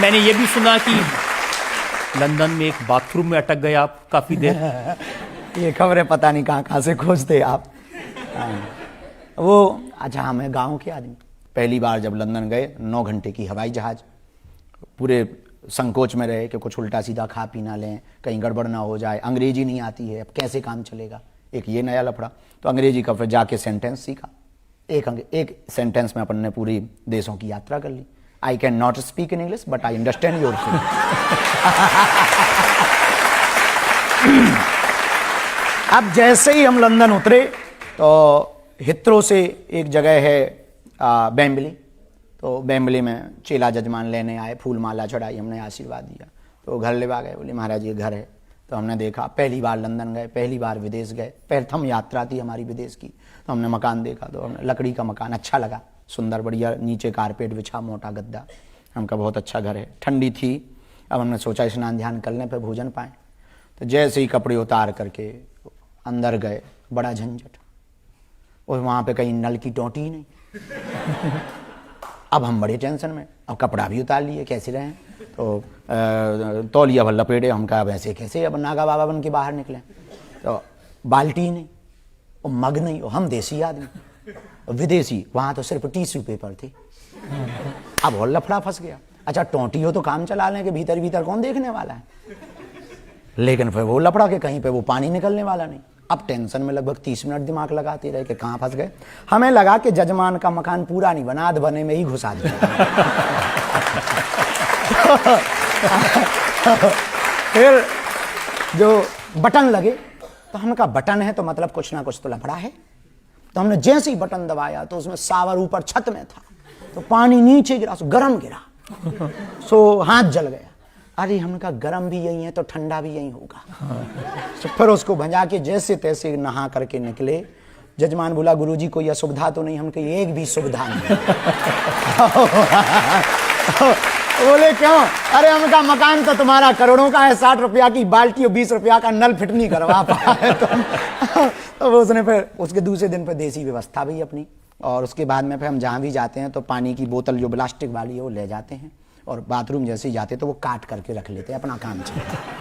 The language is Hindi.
मैंने ये भी सुना कि लंदन में एक बाथरूम में अटक गए आप काफी देर। ये खबरें पता नहीं कहाँ कहाँ से खोजते आप। वो अच्छा, हमें गांव के आदमी पहली बार जब लंदन गए 9 घंटे की हवाई जहाज, पूरे संकोच में रहे कि कुछ उल्टा सीधा खा पी ना लें, कहीं गड़बड़ ना हो जाए, अंग्रेजी नहीं आती है, अब कैसे काम चलेगा, एक ये नया लफड़ा। तो अंग्रेजी का फिर जाके सेंटेंस सीखा, एक सेंटेंस में अपन ने पूरी देशों की यात्रा कर ली। I can not speak in English but I understand your feeling. अब जैसे ही हम लंदन उतरे तो हिथ्रो से एक जगह है बेम्बली, तो बेम्बली में चेला जजमान लेने आए, फूल माला चढ़ाई, हमने आशीर्वाद दिया। तो घर ले गए, बोले महाराज ये घर है। तो हमने देखा, पहली बार लंदन गए, पहली बार विदेश गए, प्रथम यात्रा थी हमारी विदेश की। तो हमने मकान देखा, तो हमने लकड़ी का मकान अच्छा लगा, सुंदर बढ़िया, नीचे कारपेट बिछा, मोटा गद्दा, हमका बहुत अच्छा घर है। ठंडी थी, अब हमने सोचा स्नान ध्यान कर लें फिर भोजन पाएँ। तो जैसे ही कपड़े उतार करके अंदर गए, बड़ा झंझट, और वहाँ पे कहीं नल की टोंटी ही नहीं। अब हम बड़े टेंशन में, अब कपड़ा भी उतार लिए, कैसे रहें। तो तौलिया भर लपेटे, हम कहा वैसे कैसे अब नागा बाबा बन के बाहर निकले। तो बाल्टी नहीं और मग नहीं, और हम देसी आदमी, विदेशी, वहाँ तो सिर्फ टिश्यू पेपर थे। अब और लफड़ा फंस गया। अच्छा टोंटी हो तो काम चला लें कि भीतर भीतर कौन देखने वाला है, लेकिन फिर वो लफड़ा के कहीं पे वो पानी निकलने वाला नहीं। अब टेंशन में लगभग 30 मिनट दिमाग लगाते रहे कि कहाँ फंस गए। हमें लगा कि जजमान का मकान पूरा नहीं बना, आध बने में ही घुसा दिया। फिर जो बटन लगे, तो हमने कहा बटन है तो मतलब कुछ ना कुछ तो लफड़ा है। तो हमने जैसे ही बटन दबाया तो उसमें सावर ऊपर छत में था, तो पानी नीचे गिरा, सो गर्म गिरा, सो हाथ जल गया। अरे हमने कहा गर्म भी यही है तो ठंडा भी यही होगा। तो फिर उसको भंजा के जैसे तैसे नहा करके निकले। जजमान बोला गुरुजी कोई असुविधा तो नहीं, हम कही एक भी सुविधा नहीं। बोले क्यों? अरे हम कहा मकान तो तुम्हारा करोड़ों का है, 60 रुपया की बाल्टी और 20 रुपया का नल फिट नहीं करवा पाए। तो उसने फिर उसके दूसरे दिन पर देसी व्यवस्था भी अपनी, और उसके बाद में फिर हम जहाँ भी जाते हैं तो पानी की बोतल जो प्लास्टिक वाली है वो ले जाते हैं, और बाथरूम जैसे ही जाते तो वो काट करके रख लेते हैं, अपना काम चलता है।